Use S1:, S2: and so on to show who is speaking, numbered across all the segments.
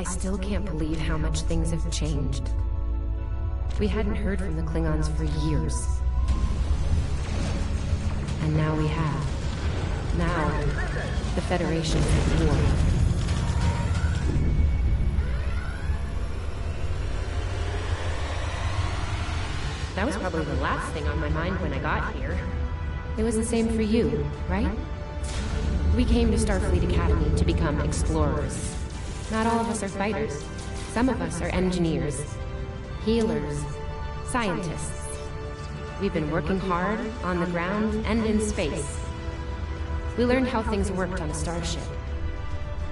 S1: still can't believe how much things have changed. We hadn't heard from the Klingons for years. And now we have. Now, the Federation's at war. That was probably the last thing on my mind when I got here. It was the same for you, right? We came to Starfleet Academy to become explorers. Not all of us are fighters. Some of us are engineers, healers, scientists. We've been working hard on the ground and in space. We learned how things worked on a starship.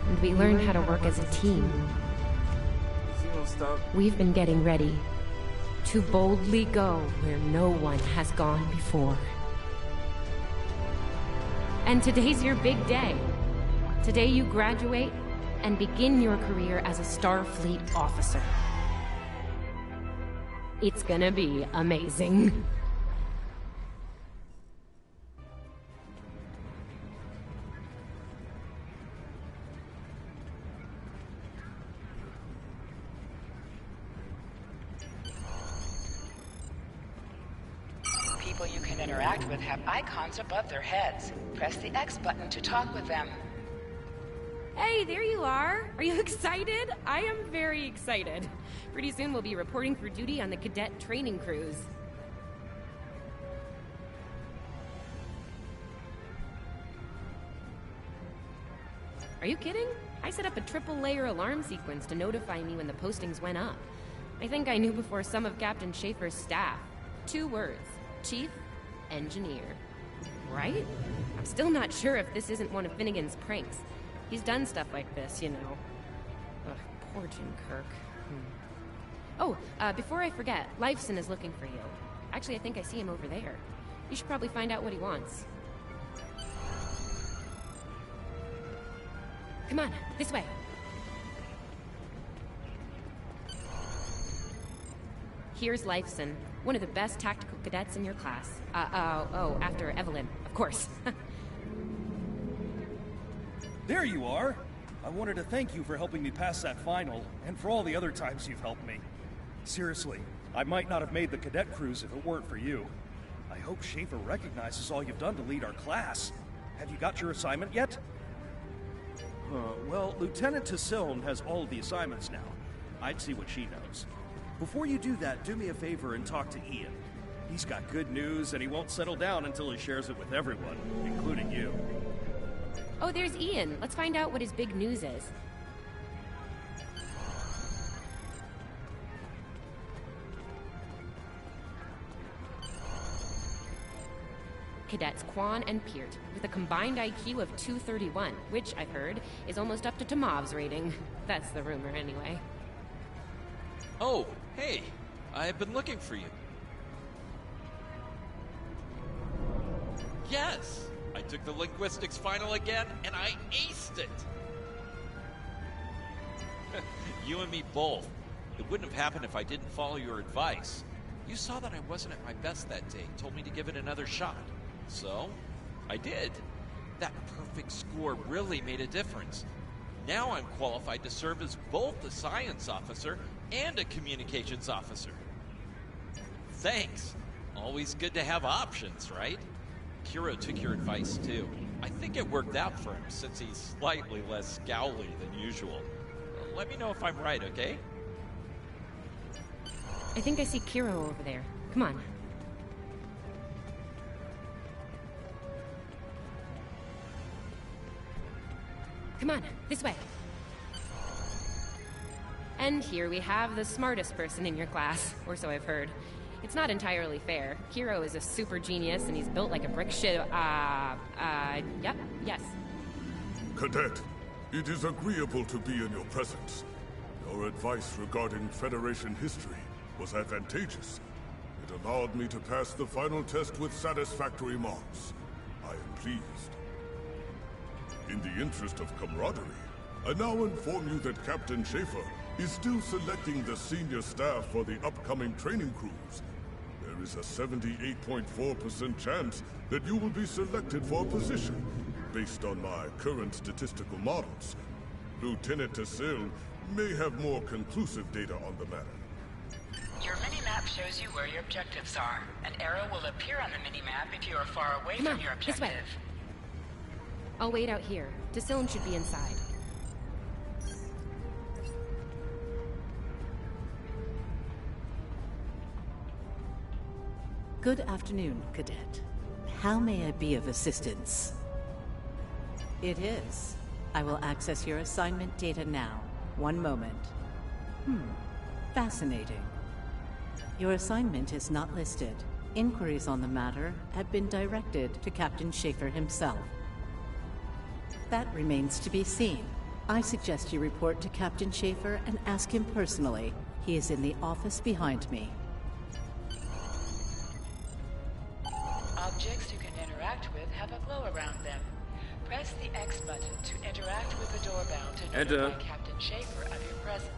S1: And we learned how to work as a team. We've been getting ready to boldly go where no one has gone before. And today's your big day. Today you graduate and begin your career as a Starfleet officer. It's gonna be amazing.
S2: People you can interact with have icons above their heads. Press the X button to talk with them.
S1: Hey, there you are! Are you excited? I am very excited. Pretty soon we'll be reporting for duty on the cadet training cruise. Are you kidding? I set up a triple-layer alarm sequence to notify me when the postings went up. I think I knew before some of Captain Schaefer's staff. 2 words. Chief Engineer. Right? I'm still not sure if this isn't one of Finnegan's pranks. He's done stuff like this, you know. Ugh, poor Jim Kirk. Oh, before I forget, Lifeson is looking for you. Actually, I think I see him over there. You should probably find out what he wants. Come on, this way. Here's Lifeson, one of the best tactical cadets in your class. After Evelyn, of course.
S3: There you are! I wanted to thank you for helping me pass that final, and for all the other times you've helped me. Seriously, I might not have made the cadet cruise if it weren't for you. I hope Schaefer recognizes all you've done to lead our class. Have you got your assignment yet? Well, Lieutenant Tassiln has all of the assignments now. I'd see what she knows. Before you do that, do me a favor and talk to Ian. He's got good news, and he won't settle down until he shares it with everyone, including you.
S1: Oh, there's Ian. Let's find out what his big news is. Cadets Quan and Peart, with a combined IQ of 231, which, I've heard, is almost up to Tomov's rating. That's the rumor, anyway.
S4: Oh, hey! I've been looking for you. Yes! I took the linguistics final again, and I aced it! You and me both. It wouldn't have happened if I didn't follow your advice. You saw that I wasn't at my best that day, told me to give it another shot. So, I did. That perfect score really made a difference. Now I'm qualified to serve as both a science officer and a communications officer. Thanks. Always good to have options, right? Kiro took your advice too. I think it worked out for him since he's slightly less scowly than usual. Let me know if I'm right, okay?
S1: I think I see Kiro over there. Come on. Come on, this way. And here we have the smartest person in your class, or so I've heard. It's not entirely fair. Kiro is a super genius, and he's built like a brick shit. Yep, yes.
S5: Cadet, it is agreeable to be in your presence. Your advice regarding Federation history was advantageous. It allowed me to pass the final test with satisfactory marks. I am pleased. In the interest of camaraderie, I now inform you that Captain Schaefer is still selecting the senior staff for the upcoming training cruise. There is a 78.4% chance that you will be selected for a position, based on my current statistical models. Lieutenant Tassiln may have more conclusive data on the matter.
S2: Your mini-map shows you where your objectives are. An arrow will appear on the mini-map if you are far away
S1: Come
S2: from
S1: on,
S2: your
S1: this way.
S2: objective.
S1: I'll wait out here. Decilin should be inside.
S6: Good afternoon, Cadet. How may I be of assistance? It is. I will access your assignment data now. One moment. Fascinating. Your assignment is not listed. Inquiries on the matter have been directed to Captain Schaefer himself. That remains to be seen. I suggest you report to Captain Schaefer and ask him personally. He is in the office behind me.
S2: Objects you can interact with have a glow around them. Press the X button to interact with the doorbell to notify Captain Schaefer of your presence.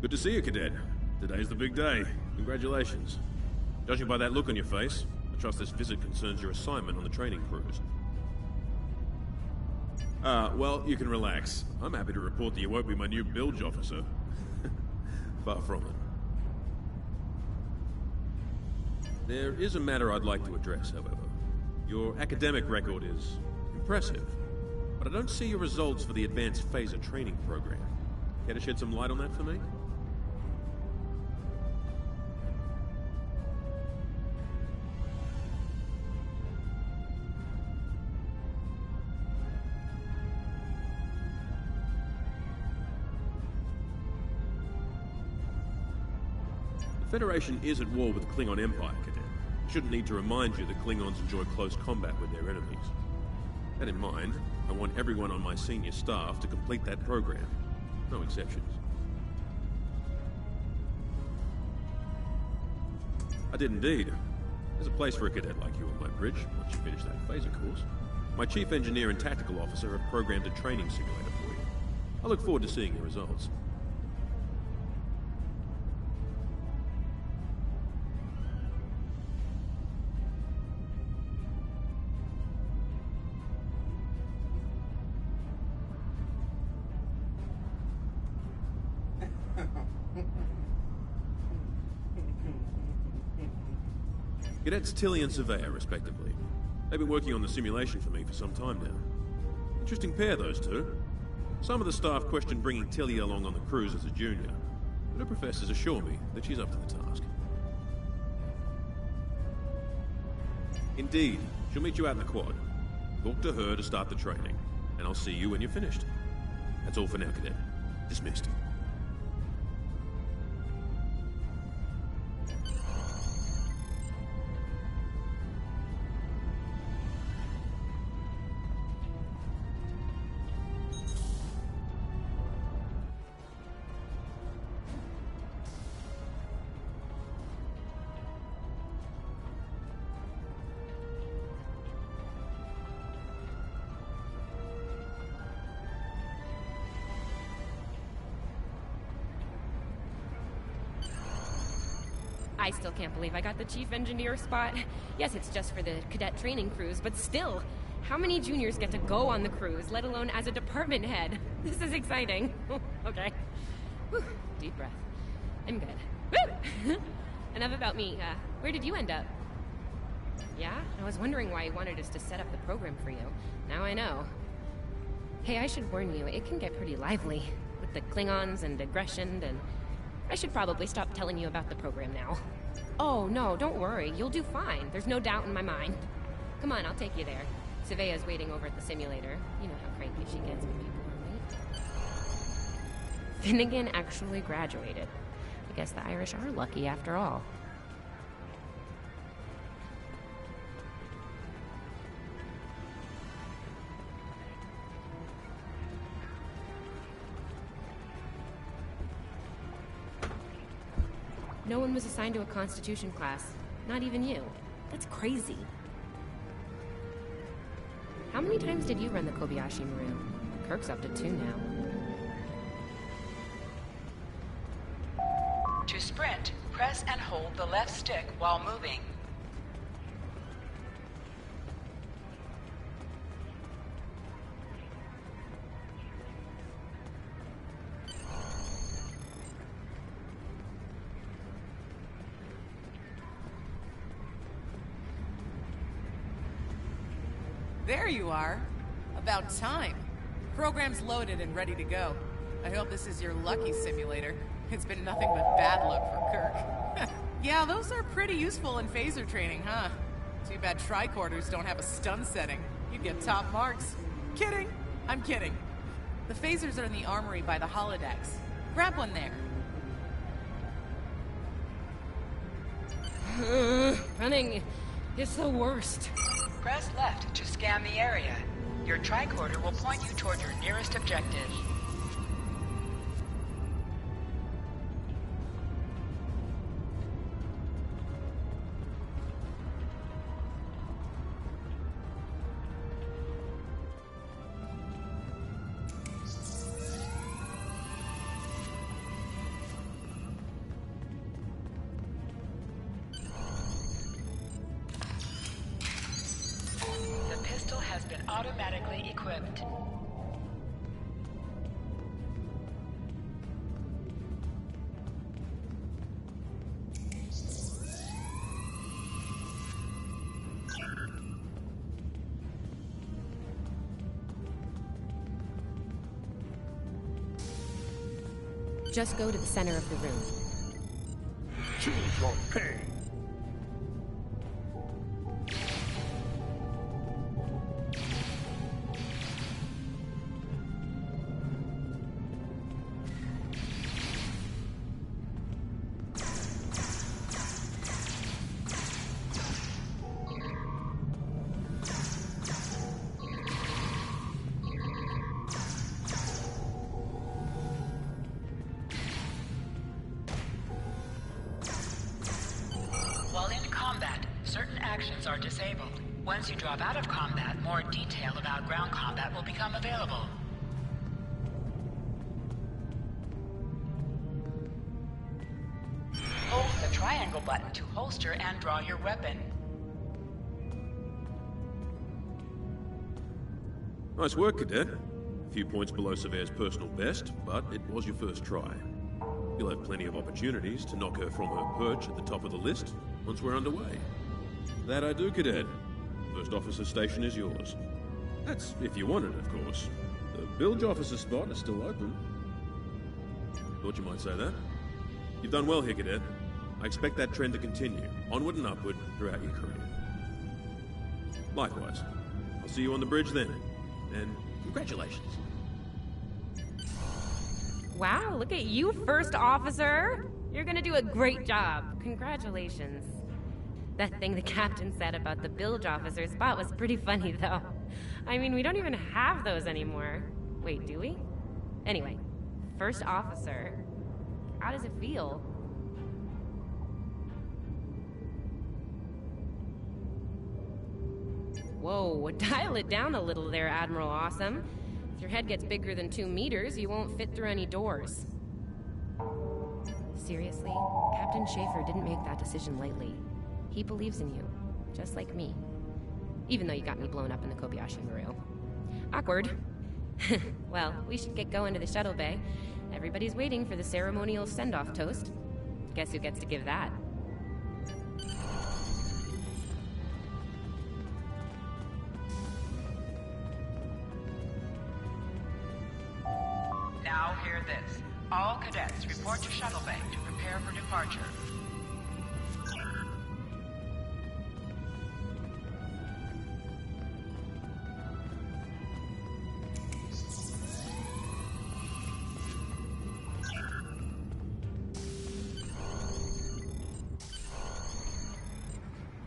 S7: Good to see you, Cadet. Today's the big day. Congratulations. Judging by that look on your face, I trust this visit concerns your assignment on the training cruise. Well, you can relax. I'm happy to report that you won't be my new bilge officer. Far from it. There is a matter I'd like to address, however. Your academic record is impressive, but I don't see your results for the advanced phaser training program. Care to shed some light on that for me? The Federation is at war with the Klingon Empire, Cadet. I shouldn't need to remind you that Klingons enjoy close combat with their enemies. That in mind, I want everyone on my senior staff to complete that program. No exceptions. I did indeed. There's a place for a cadet like you on my bridge, once you finish that phaser course. My chief engineer and tactical officer have programmed a training simulator for you. I look forward to seeing your results. Cadets Tilly and Surveyor, respectively. They've been working on the simulation for me for some time now. Interesting pair, those two. Some of the staff question bringing Tilly along on the cruise as a junior, but her professors assure me that she's up to the task. Indeed, she'll meet you out in the quad. Talk to her to start the training, and I'll see you when you're finished. That's all for now, Cadet. Dismissed.
S1: I still can't believe I got the chief engineer spot. Yes, it's just for the cadet training cruise, but still, how many juniors get to go on the cruise, let alone as a department head? This is exciting. Okay. Whew. Deep breath. I'm good. Woo! Enough about me. Where did you end up? Yeah? I was wondering why you wanted us to set up the program for you. Now I know. Hey, I should warn you, it can get pretty lively. With the Klingons and aggression and... I should probably stop telling you about the program now. Oh, no, don't worry. You'll do fine. There's no doubt in my mind. Come on, I'll take you there. Surveyor's waiting over at the simulator. You know how cranky she gets when people are late. Finnegan actually graduated. I guess the Irish are lucky after all. No one was assigned to a Constitution class. Not even you. That's crazy. How many times did you run the Kobayashi Maru? Kirk's up to 2 now.
S2: To sprint, press and hold the left stick while moving.
S8: There you are. About time. Program's loaded and ready to go. I hope this is your lucky simulator. It's been nothing but bad luck for Kirk. Yeah, those are pretty useful in phaser training, huh? Too bad tricorders don't have a stun setting. You'd get top marks. Kidding. I'm kidding. The phasers are in the armory by the holodecks. Grab one there.
S1: Running is the worst.
S2: Press left to scan the area. Your tricorder will point you toward your nearest objective. Automatically equipped.
S1: Just go to the center of the room.
S5: Choose your pain.
S2: Are disabled. Once you drop out of combat, more detail about ground combat will become available. Hold the triangle button to holster and draw your weapon.
S7: Nice work, Cadet. A few points below Severe's personal best, but it was your first try. You'll have plenty of opportunities to knock her from her perch at the top of the list once we're underway. That I do, Cadet. First officer station is yours. That's if you want it, of course. The bilge officer spot is still open. Thought you might say that. You've done well here, Cadet. I expect that trend to continue, onward and upward, throughout your career. Likewise. I'll see you on the bridge then. And congratulations.
S1: Wow, look at you, First Officer! You're gonna do a great job. Congratulations. That thing the captain said about the bilge officer spot was pretty funny, though. I mean, we don't even have those anymore. Wait, do we? Anyway, First Officer. How does it feel? Whoa, dial it down a little there, Admiral Awesome. If your head gets bigger than 2 meters, you won't fit through any doors. Seriously, Captain Schaefer didn't make that decision lightly. He believes in you, just like me. Even though you got me blown up in the Kobayashi Maru. Awkward. Well, we should get going to the shuttle bay. Everybody's waiting for the ceremonial send-off toast. Guess who gets to give that?
S2: Now hear this. All cadets report to shuttle bay to prepare for departure.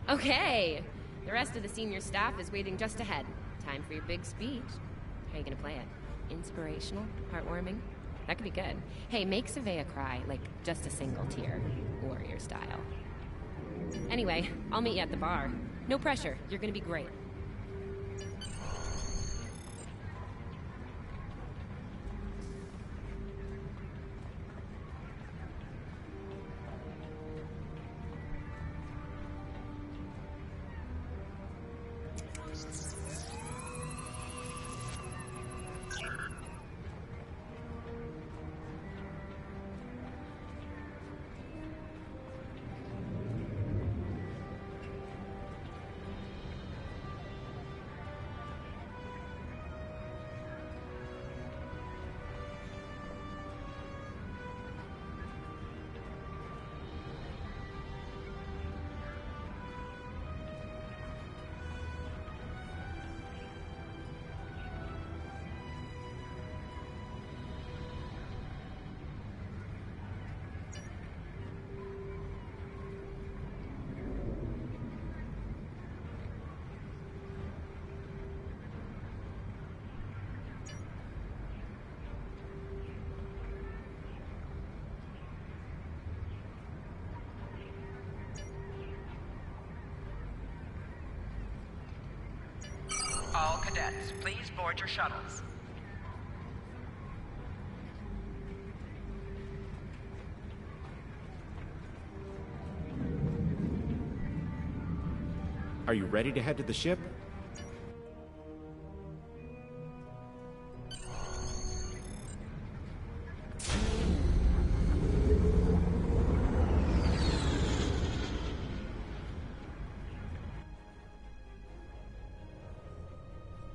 S1: Okay, the rest of the senior staff is waiting just ahead. Time for your big speech. How are you gonna play it? Inspirational? Heartwarming? That could be good. Hey, make Savea cry, like just a single tear. Warrior style. Anyway, I'll meet you at the bar. No pressure, you're gonna be great.
S2: cadets, please board your shuttles.
S9: Are you ready to head to the ship?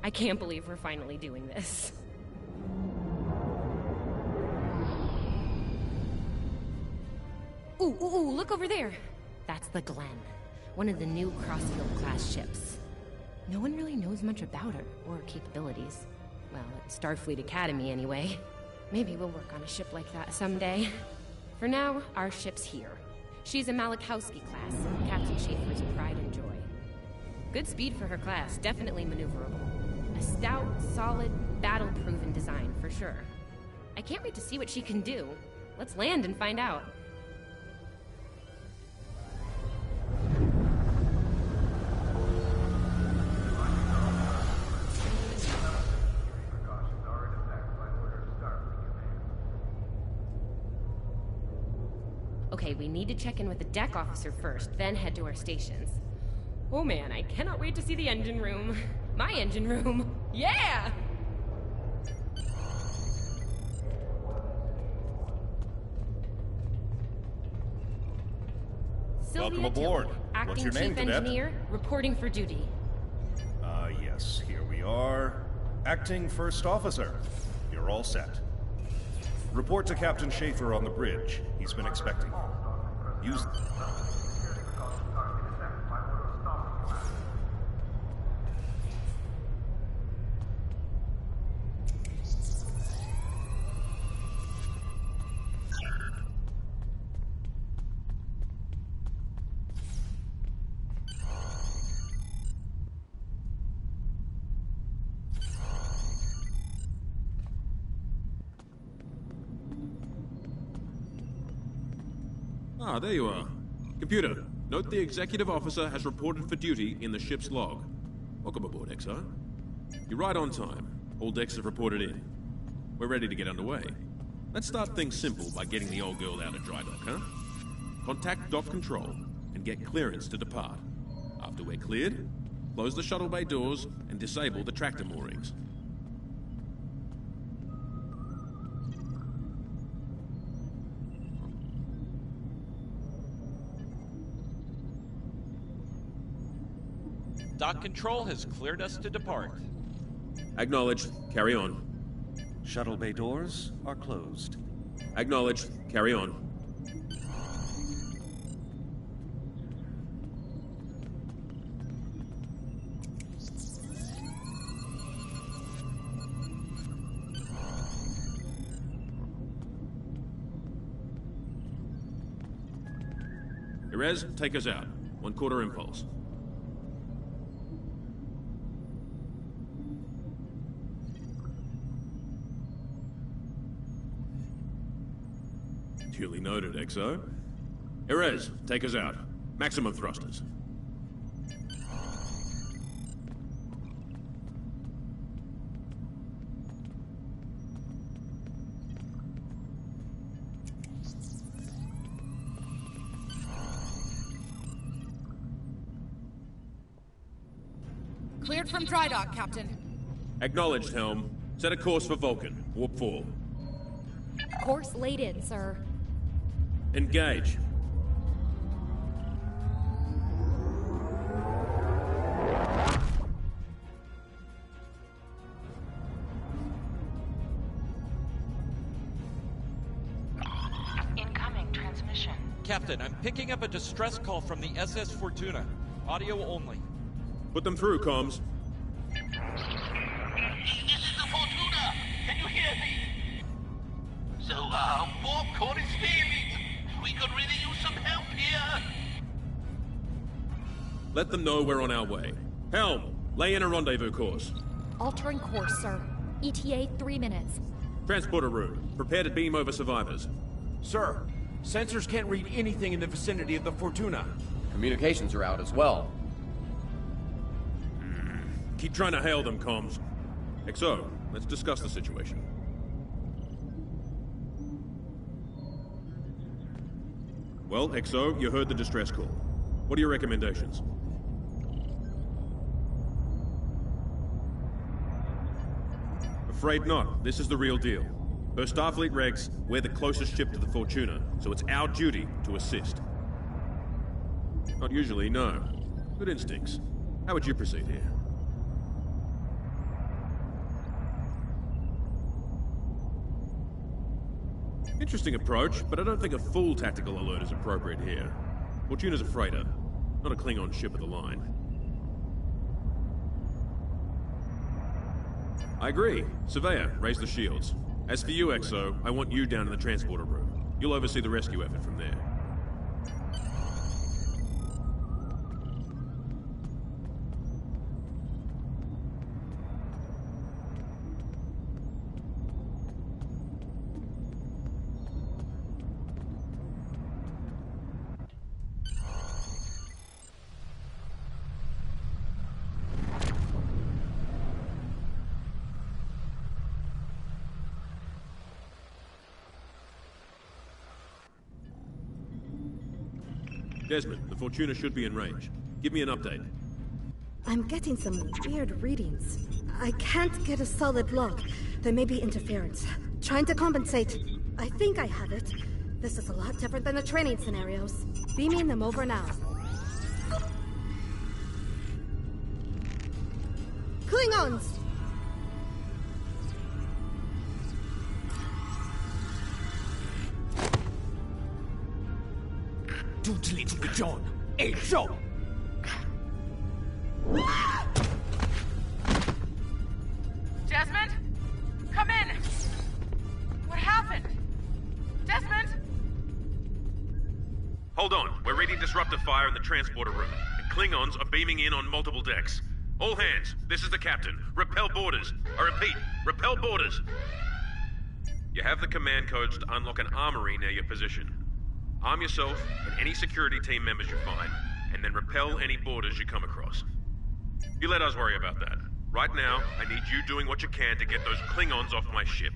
S1: I can't believe we're finally doing this. Ooh, look over there! That's the Glen, one of the new Crossfield-class ships. No one really knows much about her, or her capabilities. Well, at Starfleet Academy, anyway. Maybe we'll work on a ship like that someday. For now, our ship's here. She's a Malachowski class, Captain Schaefer's pride and joy. Good speed for her class, definitely maneuverable. A stout, solid, battle-proven design, for sure. I can't wait to see what she can do. Let's land and find out. Okay, we need to check in with the deck officer first, then head to our stations. Oh man, I cannot wait to see the engine room. My engine room. Yeah!
S3: Welcome aboard.
S1: Acting
S3: What's your name,
S1: Chief
S3: Cadet?
S1: Engineer, reporting for duty.
S3: Yes, here we are. Acting First Officer. You're all set. Report to Captain Schaefer on the bridge. He's been expecting you. Use...
S7: Ah, there you are. Computer, note the executive officer has reported for duty in the ship's log. Welcome aboard, XR. You're right on time. All decks have reported in. We're ready to get underway. Let's start things simple by getting the old girl out of dry dock, huh? Contact dock control and get clearance to depart. After we're cleared, close the shuttle bay doors and disable the tractor moorings.
S4: Dock control has cleared us to depart.
S7: Acknowledged. Carry on.
S3: Shuttle bay doors are closed.
S7: Acknowledged. Carry on. Erez, take us out. 1/4 impulse. Duly noted, XO. Erez, take us out. Maximum thrusters.
S8: Cleared from dry dock, Captain.
S7: Acknowledged, Helm. Set a course for Vulcan. Warp 4.
S10: Course laid in, sir.
S7: Engage.
S2: Incoming transmission.
S4: Captain, I'm picking up a distress call from the SS Fortuna. Audio only.
S7: Put them through, comms.
S11: This is the Fortuna! Can you hear me? So, warp core is failing. We could really use some help here.
S7: Let them know we're on our way. Helm, lay in a rendezvous course.
S10: Altering course, sir. ETA 3 minutes.
S7: Transporter room. Prepare to beam over survivors.
S9: Sir, sensors can't read anything in the vicinity of the Fortuna.
S12: Communications are out as well.
S7: Keep trying to hail them, comms. XO, let's discuss the situation. Well, XO, you heard the distress call. What are your recommendations? Afraid not. This is the real deal. Per Starfleet regs, we're the closest ship to the Fortuna, so it's our duty to assist. Not usually, no. Good instincts. How would you proceed here? Interesting approach, but I don't think a full tactical alert is appropriate here. Fortuna's a freighter, not a Klingon ship of the line. I agree. Surveyor, raise the shields. As for you, XO, I want you down in the transporter room. You'll oversee the rescue effort from there. Desmond, the Fortuna should be in range. Give me an update.
S12: I'm getting some weird readings. I can't get a solid log. There may be interference. Trying to compensate. I think I have it. This is a lot different than the training scenarios. Beaming them over now. Klingons!
S9: John, hey, Joe!
S8: Desmond? Come in! What happened? Desmond?
S7: Hold on. We're reading disruptive fire in the transporter room, and Klingons are beaming in on multiple decks. All hands, this is the captain. Repel boarders. I repeat, repel boarders. You have the command codes to unlock an armory near your position. Arm yourself and any security team members you find, and then repel any boarders you come across. You let us worry about that. Right now, I need you doing what you can to get those Klingons off my ship.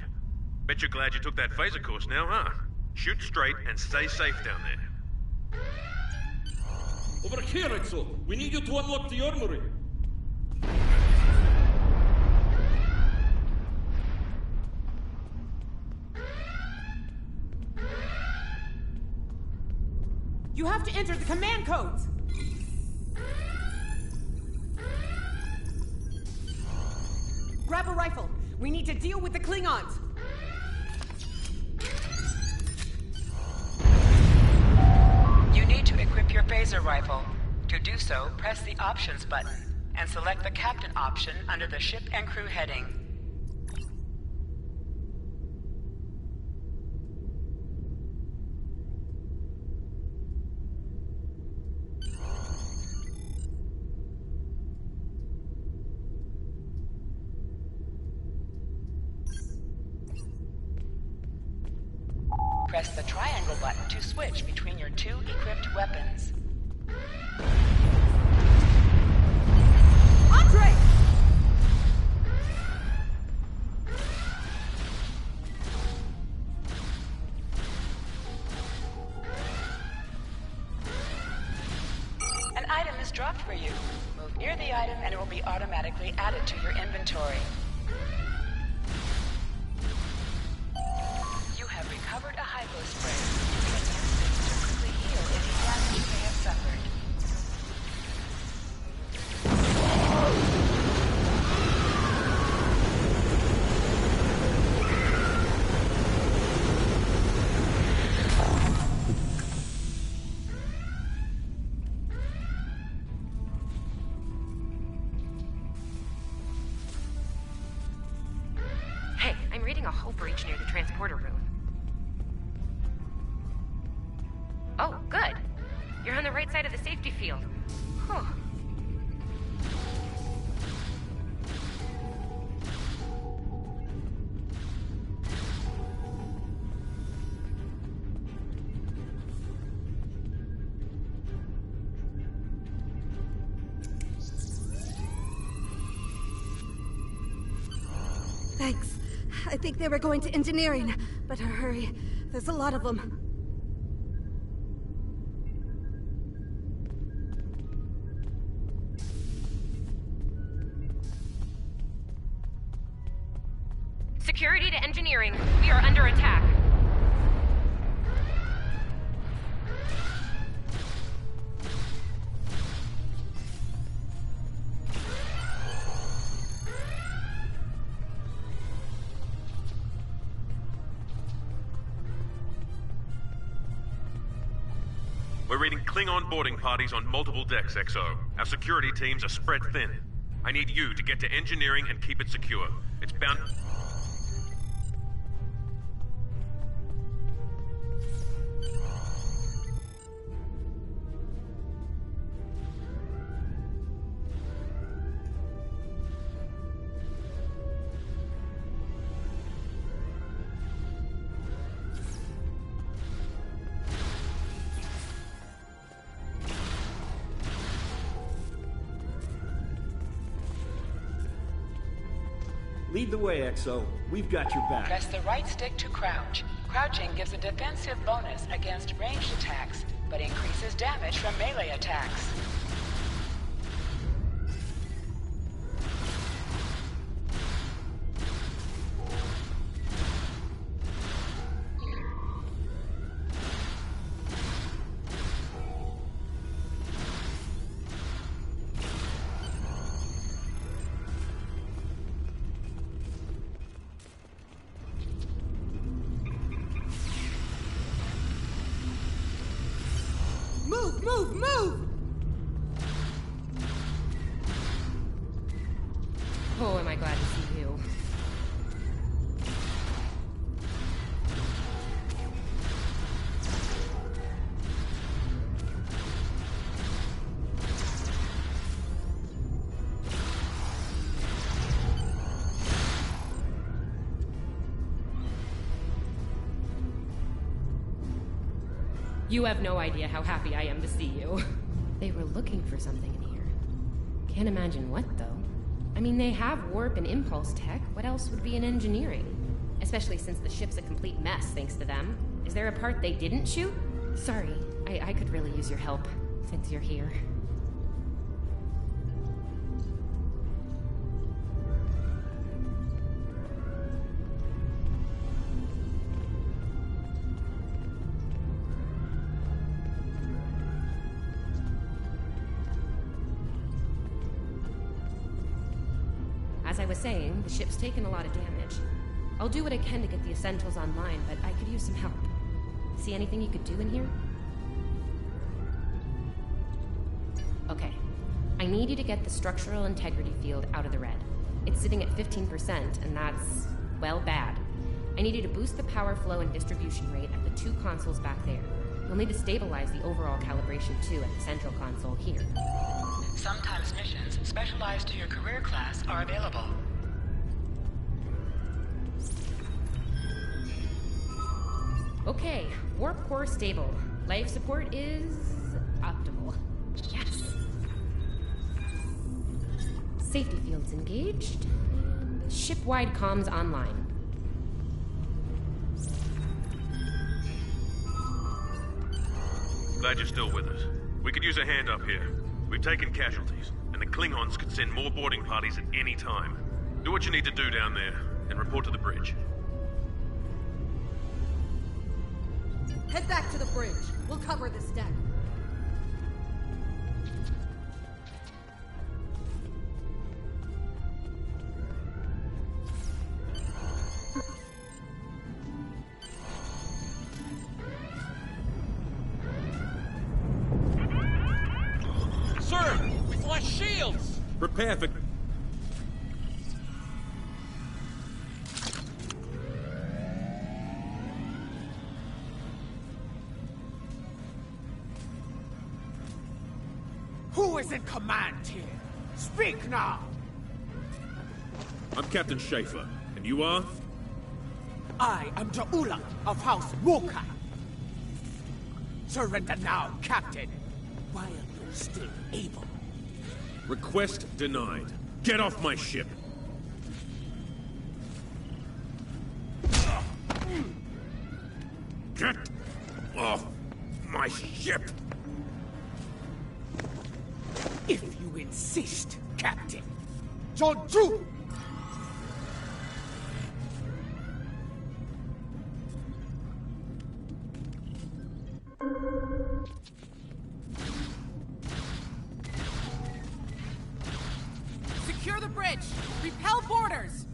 S7: Bet you're glad you took that phaser course now, huh? Shoot straight and stay safe down there.
S13: Over here, Exo! We need you to unlock the armory!
S8: You have to enter the command codes! Grab a rifle. We need to deal with the Klingons.
S2: You need to equip your phaser rifle. To do so, press the Options button and select the Captain option under the Ship and Crew heading. Press the triangle button to switch between your two equipped weapons.
S8: Andre!
S2: An item is dropped for you. Move near the item and it will be automatically added to your inventory. Recovered a hypo spray. You can use this to quickly heal any damage you may have suffered.
S1: Hey, I'm reading a hull breach near the transporter room. Oh, good. You're on the right side of the safety field. Huh.
S12: Thanks. I think they were going to engineering. Better hurry. There's a lot of them.
S1: Security to engineering. We are under attack.
S7: We're reading Klingon boarding parties on multiple decks, XO. Our security teams are spread thin. I need you to get to engineering and keep it secure. It's bound...
S3: Lead the way, XO. We've got your back.
S2: Press the right stick to crouch. Crouching gives a defensive bonus against ranged attacks, but increases damage from melee attacks.
S12: Move!
S1: Oh, am I glad to see you. You have no idea how happy I am to see you. They were looking for something in here. Can't imagine what, though. I mean, they have warp and impulse tech. What else would be in engineering? Especially since the ship's a complete mess, thanks to them. Is there a part they didn't shoot? Sorry, I could really use your help, since you're here. As I was saying, the ship's taken a lot of damage. I'll do what I can to get the essentials online, but I could use some help. See anything you could do in here? Okay. I need you to get the structural integrity field out of the red. It's sitting at 15%, and that's, well, bad. I need you to boost the power flow and distribution rate at the two consoles back there. You'll need to stabilize the overall calibration, too, at the central console here.
S2: Sometimes missions specialized to your career class are available.
S1: Okay, warp core stable. Life support is optimal. Yes. Safety fields engaged. And ship-wide comms online.
S7: Glad you're still with us. We could use a hand up here. We've taken casualties, and the Klingons could send more boarding parties at any time. Do what you need to do down there, and report to the bridge.
S12: Head back to the bridge. We'll cover this deck.
S4: Sir, we've lost shields!
S7: Prepare for...
S9: Who is in command here? Speak now!
S7: I'm Captain Schaefer, and you are?
S9: I am Da'ula of House Mocha. Surrender now, Captain, while you're still able.
S7: Request denied. Get off my ship!
S9: my ship! If you insist, Captain. Joju!
S8: Secure the bridge! Repel boarders!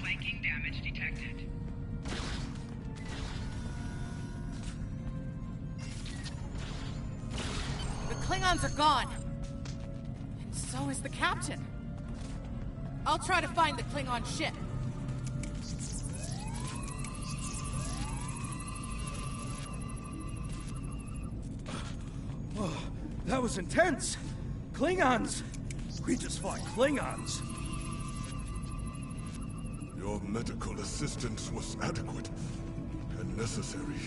S2: Flanking damage detected.
S8: The Klingons are gone! And so is the captain. I'll try to find the Klingon ship.
S3: Oh, that was intense! Klingons! We just fought Klingons!
S5: Your medical assistance was adequate and necessary.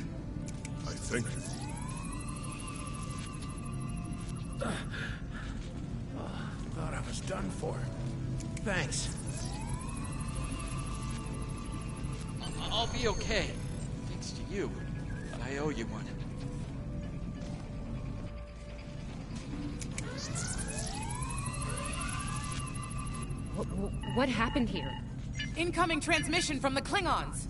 S5: I thank you.
S9: Thought I was done for. Thanks.
S4: I'll be okay. Thanks to you. I owe you one.
S1: What happened here?
S8: Incoming transmission from the Klingons!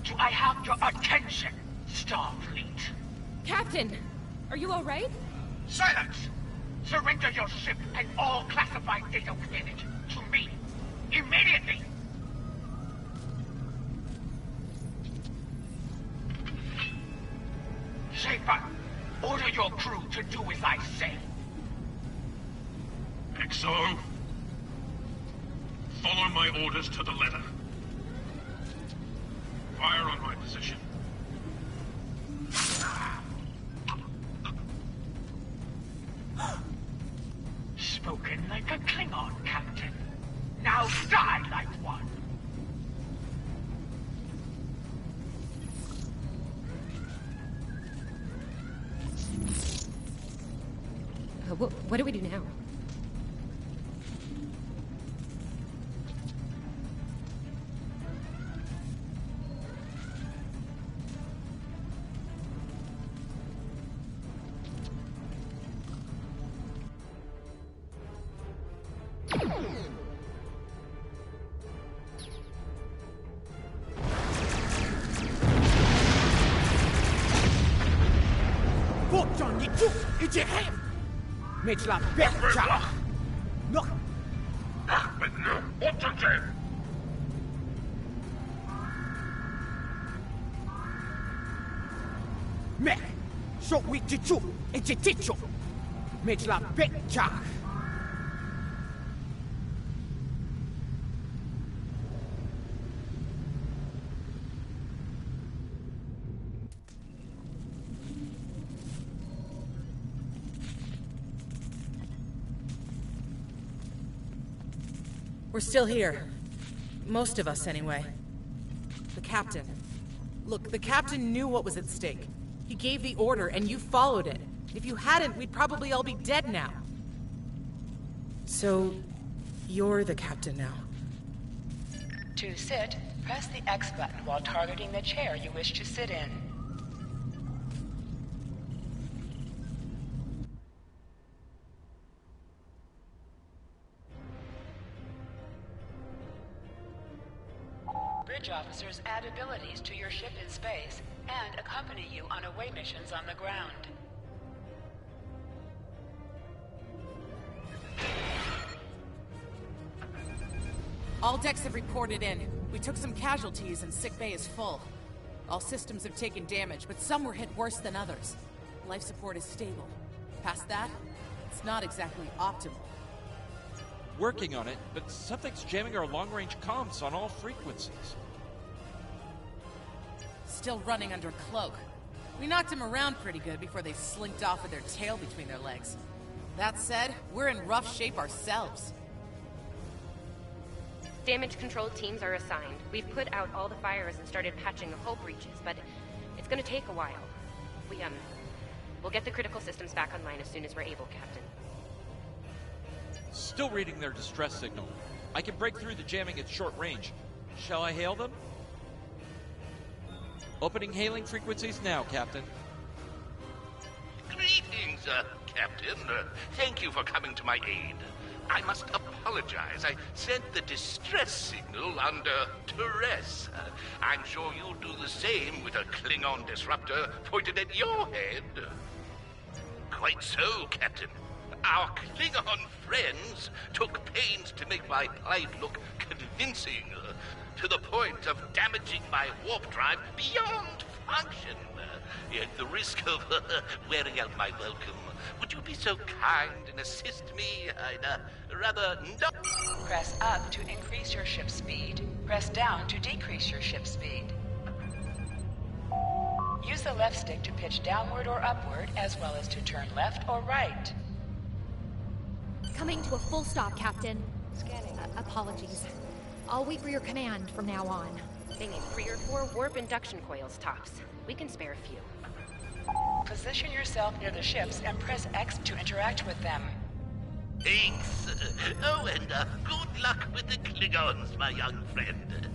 S11: Do I have your attention, Starfleet?
S1: Captain! Are you alright?
S11: Silence! Surrender your ship and all classified data within it to me. Immediately! Schaefer, order your crew to do as I say.
S13: Exo, follow my orders to the letter. Fire on my position.
S11: Spoken like a Klingon, Captain. Now die like one.
S1: What do we do now?
S9: 복전 이쪽 이제 해. 매치라 백자. 너.
S13: 어쩌지?
S9: 매. 속위 뒤쪽 이제 뒤쪽. 매치라 백자.
S8: We're still here. Most of us, anyway. The captain. Look, the captain knew what was at stake. He gave the order, and you followed it. If you hadn't, we'd probably all be dead now. So, you're the captain now.
S2: To sit, press the X button while targeting the chair you wish to sit in. Bridge officers add abilities to your ship in space and accompany you on away missions on the ground.
S8: All decks have reported in. We took some casualties and sick bay is full. All systems have taken damage, but some were hit worse than others. Life support is stable. Past that, it's not exactly optimal.
S4: Working on it, but something's jamming our long-range comms on all frequencies.
S8: Still running under cloak. We knocked him around pretty good before they slinked off with their tail between their legs. That said, we're in rough shape ourselves.
S1: Damage control teams are assigned. We've put out all the fires and started patching the hull breaches, but it's gonna take a while. We'll We'll get the critical systems back online as soon as we're able, Captain.
S4: Still reading their distress signal. I can break through the jamming at short range. Shall I hail them? Opening hailing frequencies now, Captain.
S11: Greetings, Captain. Thank you for coming to my aid. I must apologize. I sent the distress signal under duress. I'm sure you'll do the same with a Klingon disruptor pointed at your head. Quite so, Captain. Our Klingon friends took pains to make my plight look convincing, to the point of damaging my warp drive beyond function. At the risk of wearing out my welcome, would you be so kind and assist me? I'd rather not.
S2: Press up to increase your ship speed. Press down to decrease your ship speed. Use the left stick to pitch downward or upward, as well as to turn left or right.
S10: Coming to a full stop, Captain.
S2: Scanning.
S10: Apologies. I'll wait for your command from now on.
S1: They need 3 or 4 warp induction coils tops. We can spare a few.
S2: Position yourself near the ships and press X to interact with them.
S11: Thanks. Oh, and good luck with the Klingons, my young friend.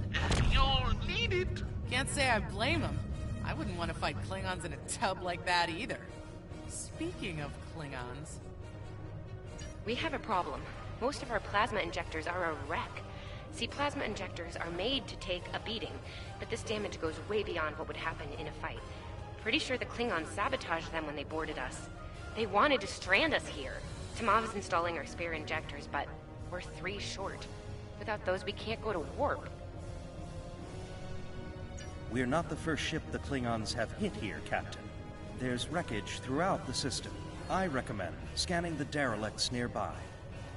S11: You'll need it.
S8: Can't say I blame him. I wouldn't want to fight Klingons in a tub like that either. Speaking of Klingons...
S1: We have a problem. Most of our plasma injectors are a wreck. See, plasma injectors are made to take a beating, but this damage goes way beyond what would happen in a fight. Pretty sure the Klingons sabotaged them when they boarded us. They wanted to strand us here. Tamav is installing our spare injectors, but we're 3 short. Without those, we can't go to warp.
S3: We're not the first ship the Klingons have hit here, Captain. There's wreckage throughout the system. I recommend scanning the derelicts nearby.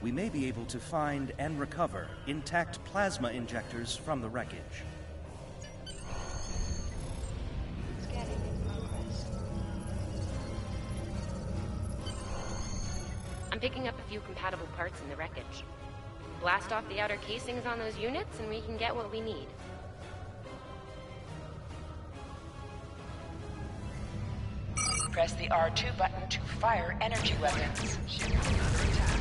S3: We may be able to find and recover intact plasma injectors from the wreckage.
S2: Scanning in progress.
S1: I'm picking up a few compatible parts in the wreckage. Blast off the outer casings on those units and we can get what we need.
S2: Press the R2 button to fire energy weapons. Ship is under attack.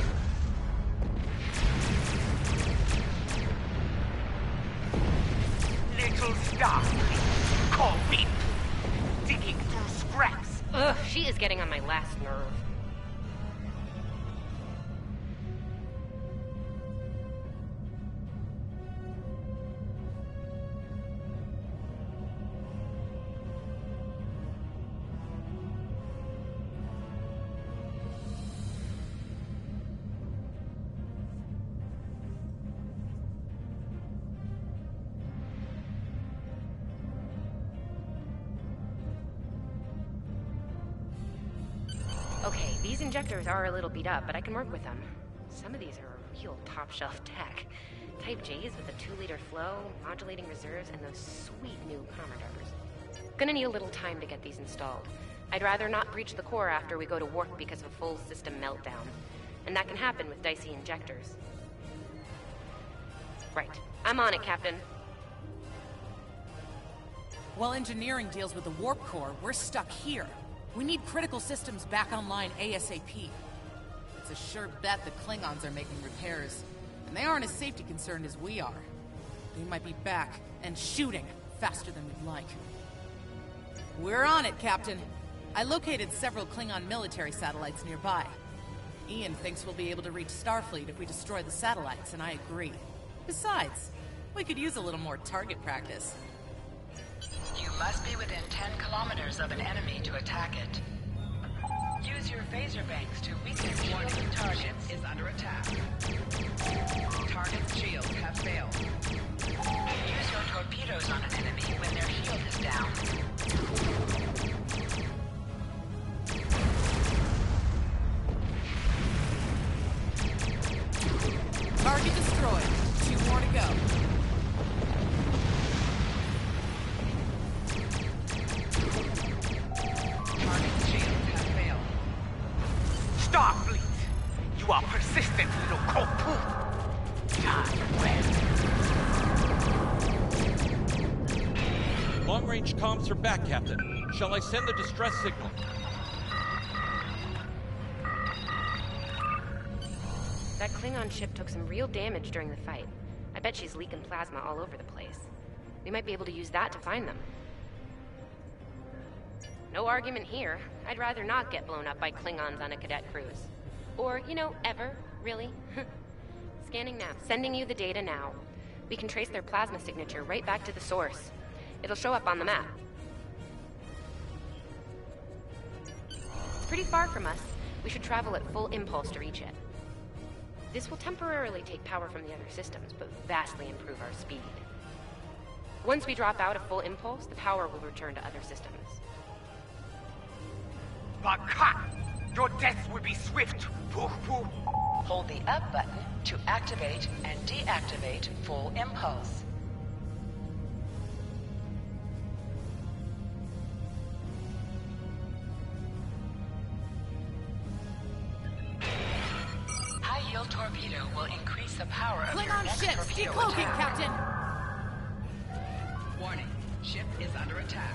S11: Little stuff. Call me. Digging through scraps.
S1: Ugh, she is getting on my last nerve. Okay, these injectors are a little beat up, but I can work with them. Some of these are real top-shelf tech. Type J's with a 2-liter flow, modulating reserves, and those sweet new Commodores. Gonna need a little time to get these installed. I'd rather not breach the core after we go to warp because of a full system meltdown. And that can happen with dicey injectors. Right. I'm on it, Captain.
S8: While engineering deals with the warp core, we're stuck here. We need critical systems back online ASAP. It's a sure bet the Klingons are making repairs, and they aren't as safety concerned as we are. They might be back and shooting faster than we'd like. We're on it, Captain. I located several Klingon military satellites nearby. Ian thinks we'll be able to reach Starfleet if we destroy the satellites, and I agree. Besides, we could use a little more target practice.
S2: You must be within 10 kilometers of an enemy to attack it. Use your phaser banks to weaken one of the targets is under attack. Target's shields have failed. Use your torpedoes on an enemy when their shield is down.
S8: Target destroyed. 2 more to go.
S11: Starfleet! You are persistent, little cold. Time well.
S4: Long-range comms are back, Captain. Shall I send the distress signal?
S1: That Klingon ship took some real damage during the fight. I bet she's leaking plasma all over the place. We might be able to use that to find them. No argument here. I'd rather not get blown up by Klingons on a cadet cruise. Or, ever, really. Scanning now. Sending you the data now. We can trace their plasma signature right back to the source. It'll show up on the map. It's pretty far from us. We should travel at full impulse to reach it. This will temporarily take power from the other systems, but vastly improve our speed. Once we drop out of full impulse, the power will return to other systems.
S14: Baka! Your death will be swift!
S2: Hold the up button to activate and deactivate full impulse. High-yield torpedo will increase the power of your
S8: Klingon
S2: next
S8: ships,
S2: torpedo
S8: decloaking,
S2: attack.
S8: Captain!
S2: Warning, ship is under attack.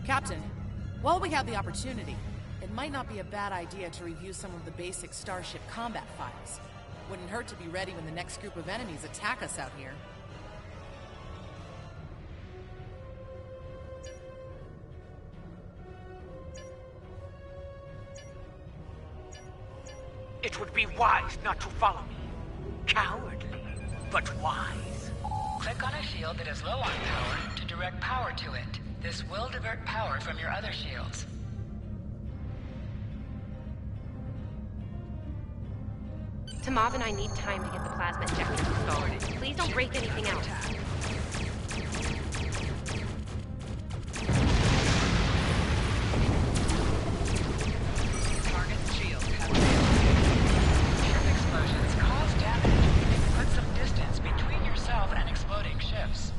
S8: Captain, while we have the opportunity, it might not be a bad idea to review some of the basic Starship combat files. Wouldn't hurt to be ready when the next group of enemies attack us out here.
S14: It would be wise not to follow me. Cowardly, but wise.
S2: Click on a shield that is low on power to direct power to it. This will divert power from your other shields.
S1: Tamav and I need time to get the plasma injector installed. Please don't break anything else.
S2: Target's shield has failed. Ship explosions cause damage. Put some distance between yourself and exploding ships.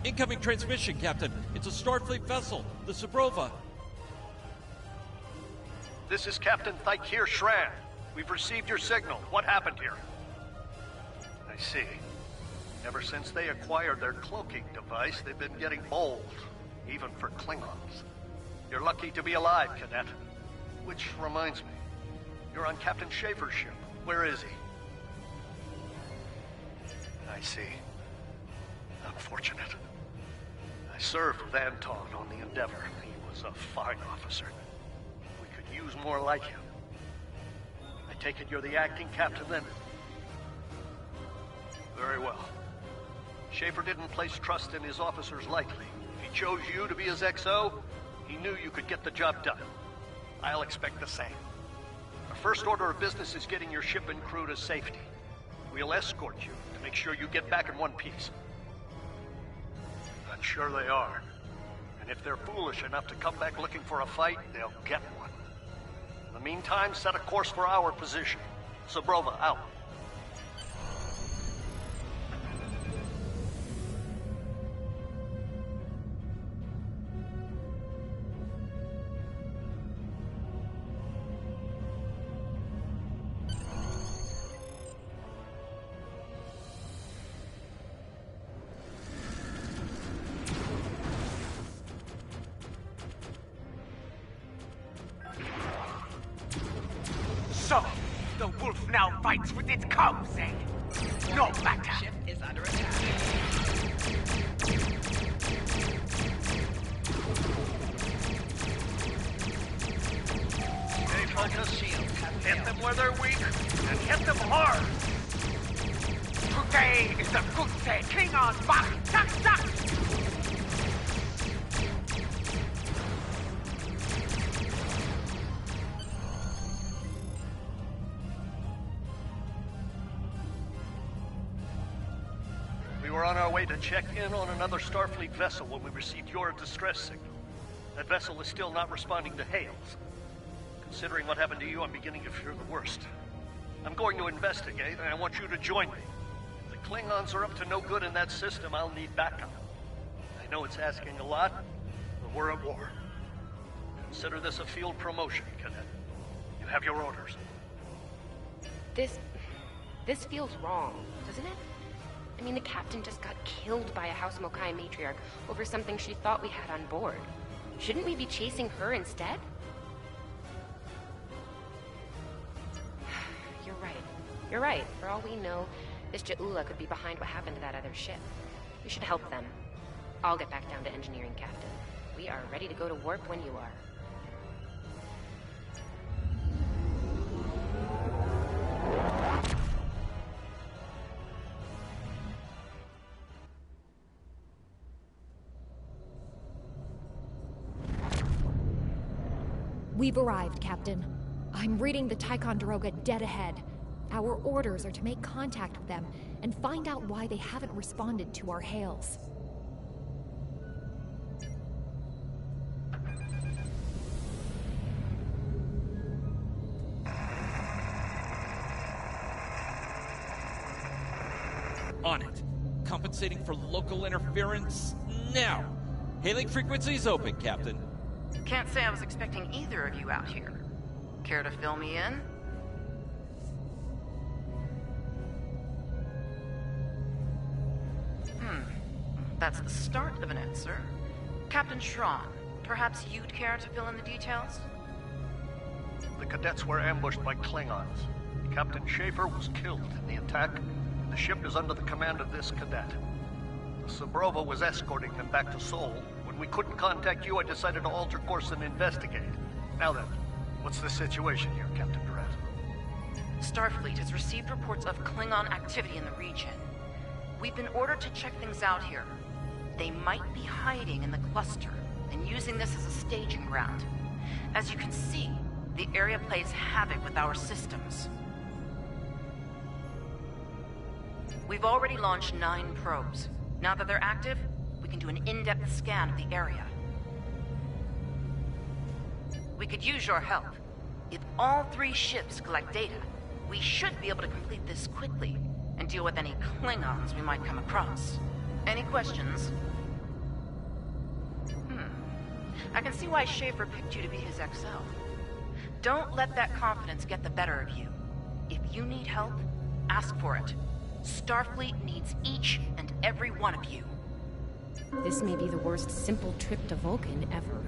S4: Incoming transmission, Captain. It's a Starfleet vessel, the Sabrova.
S15: This is Captain Thykir Shran. We've received your signal. What happened here? I see. Ever since they acquired their cloaking device, they've been getting bold, even for Klingons. You're lucky to be alive, Cadet. Which reminds me, you're on Captain Schaefer's ship. Where is he? I see. Unfortunate. I served with Anton on the Endeavor. He was a fine officer. We could use more like him. I take it you're the acting captain then? Very well. Schaefer didn't place trust in his officers lightly. If he chose you to be his XO, he knew you could get the job done. I'll expect the same. Our first order of business is getting your ship and crew to safety. We'll escort you to make sure you get back in one piece. I'm sure they are. And if they're foolish enough to come back looking for a fight, they'll get one. In the meantime, set a course for our position. Sabrova, out.
S14: So, the wolf now fights with its cubs, eh? No matter.
S2: Ship is under attack.
S15: Stay focused. Hit them where they're weak, and hit them hard.
S14: Today is a good day. Klingon back. Duck, duck.
S15: We were on our way to check in on another Starfleet vessel when we received your distress signal. That vessel is still not responding to hails. Considering what happened to you, I'm beginning to fear the worst. I'm going to investigate, and I want you to join me. If the Klingons are up to no good in that system, I'll need backup. I know it's asking a lot, but we're at war. Consider this a field promotion, Cadet. You have your orders.
S1: This feels wrong, doesn't it? I mean, the captain just got killed by a House Mokai matriarch over something she thought we had on board. Shouldn't we be chasing her instead? You're right. For all we know, this Ja'ula could be behind what happened to that other ship. We should help them. I'll get back down to engineering, Captain. We are ready to go to warp when you are.
S10: We've arrived, Captain. I'm reading the Ticonderoga dead ahead. Our orders are to make contact with them and find out why they haven't responded to our hails.
S4: On it. Compensating for local interference now. Hailing frequencies open, Captain.
S16: Can't say I was expecting either of you out here. Care to fill me in? That's the start of an answer. Captain Schrawn, perhaps you'd care to fill in the details?
S15: The cadets were ambushed by Klingons. Captain Schaefer was killed in the attack. The ship is under the command of this cadet. The Sabrova was escorting them back to Seoul. When we couldn't contact you, I decided to alter course and investigate. Now then, what's the situation here, Captain Durrett?
S16: Starfleet has received reports of Klingon activity in the region. We've been ordered to check things out here. They might be hiding in the cluster and using this as a staging ground. As you can see, the area plays havoc with our systems. We've already launched 9 probes. Now that they're active, we can do an in-depth scan of the area. We could use your help. If all 3 ships collect data, we should be able to complete this quickly and deal with any Klingons we might come across. Any questions? I can see why Schaefer picked you to be his XL. Don't let that confidence get the better of you. If you need help, ask for it. Starfleet needs each and every one of you.
S1: This may be the worst simple trip to Vulcan ever.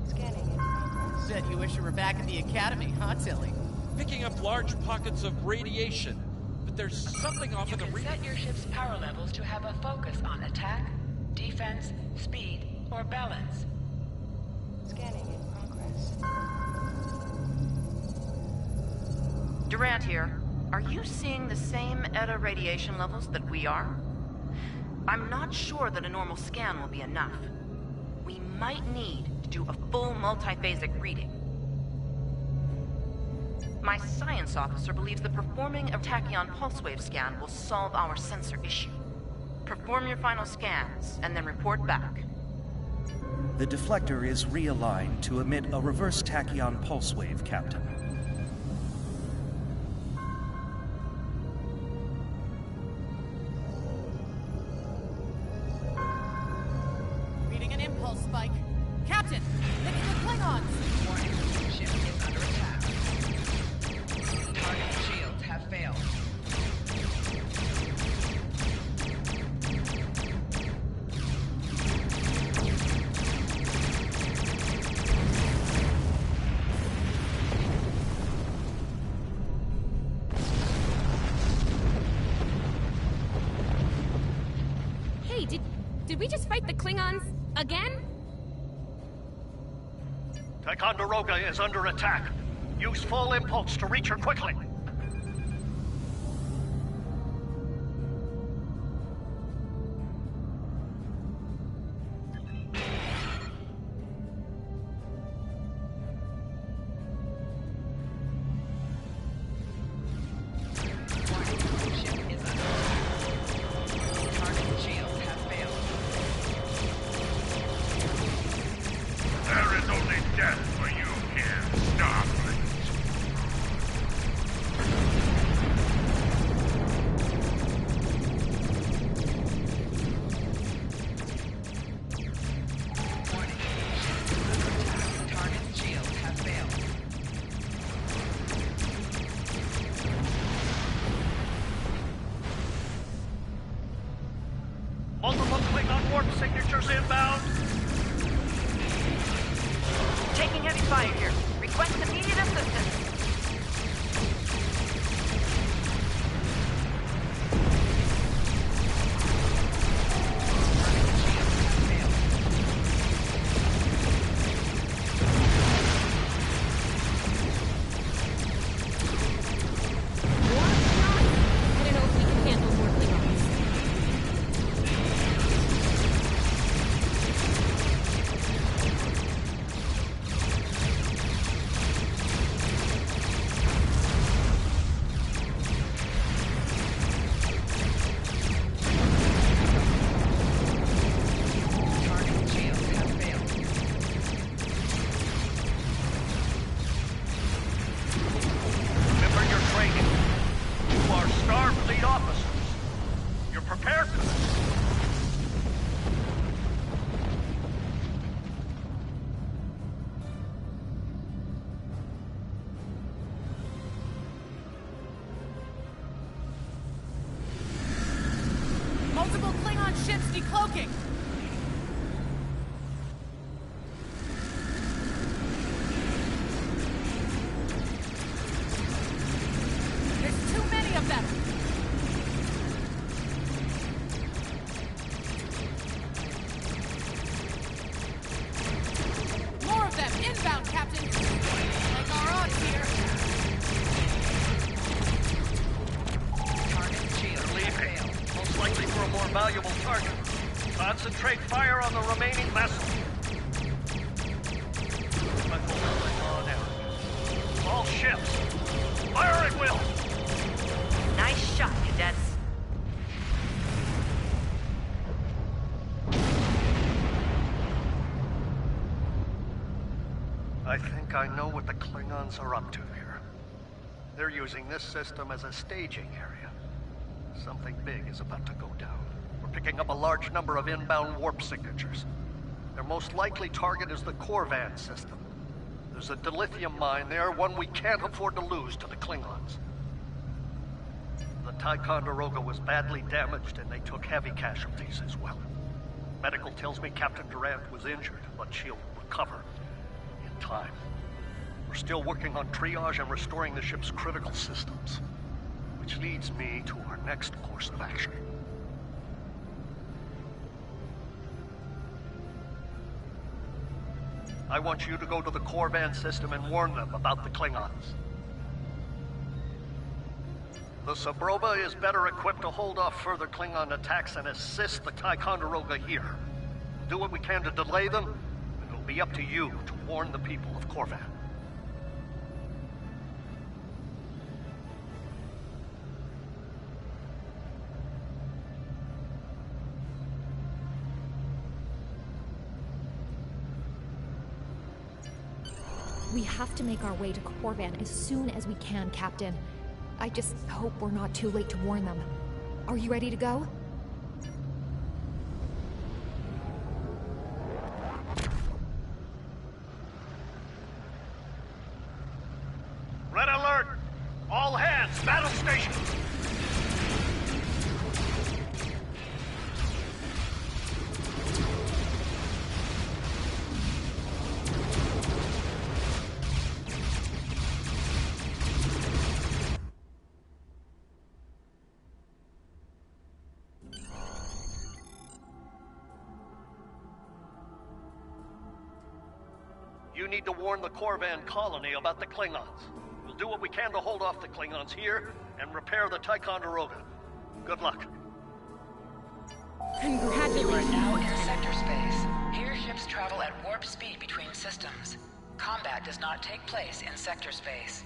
S8: Scanning in progress. Bet you wish you were back at the Academy, huh, Tilly?
S4: Picking up large pockets of radiation, but there's something off in the
S2: You can set your ship's power levels to have a focus on attack, defense, speed, or balance. Scanning in progress.
S16: Durant here. Are you seeing the same ETA radiation levels that we are? I'm not sure that a normal scan will be enough. We might need to do a full multiphasic reading. My science officer believes that performing a tachyon pulse wave scan will solve our sensor issue. Perform your final scans, and then report back.
S17: The deflector is realigned to emit a reverse tachyon pulse wave, Captain.
S8: Reading an impulse spike. Captain, hitting the Klingons!
S2: Warning, ship is under attack. Target shields have failed.
S1: Hey, did we just fight the Klingons again?
S15: Ticonderoga is under attack. Use full impulse to reach her quickly.
S11: There is only death for you here, Starfleet.
S16: fire here. Request immediate assistance.
S8: Multiple Klingon ships decloaking! There's too many of them! More of them! Inbound, Captain! Like our odds here!
S15: Target shield leaving. Most likely for a more valuable target. Concentrate fire on the remaining vessel. All ships, fire at will.
S16: Nice shot, cadets.
S15: I think I know what the Klingons are up to here. They're using this system as a staging area. Something big is about to go down. We're picking up a large number of inbound warp signatures. Their most likely target is the Corvan system. There's a dilithium mine there, one we can't afford to lose to the Klingons. The Ticonderoga was badly damaged and they took heavy casualties as well. Medical tells me Captain Durant was injured, but she'll recover in time. We're still working on triage and restoring the ship's critical systems. Which leads me to our next course of action. I want you to go to the Corvan system and warn them about the Klingons. The Sabroba is better equipped to hold off further Klingon attacks and assist the Ticonderoga here. Do what we can to delay them, and it'll be up to you to warn the people of Corvan.
S10: We have to make our way to Corvan as soon as we can, Captain. I just hope we're not too late to warn them. Are you ready to go?
S15: Red alert! All hands, battle station! You need to warn the Corvan colony about the Klingons. We'll do what we can to hold off the Klingons here and repair the Ticonderoga. Good luck.
S1: Congratulations.
S2: You are now in sector space. Here ships travel at warp speed between systems. Combat does not take place in sector space.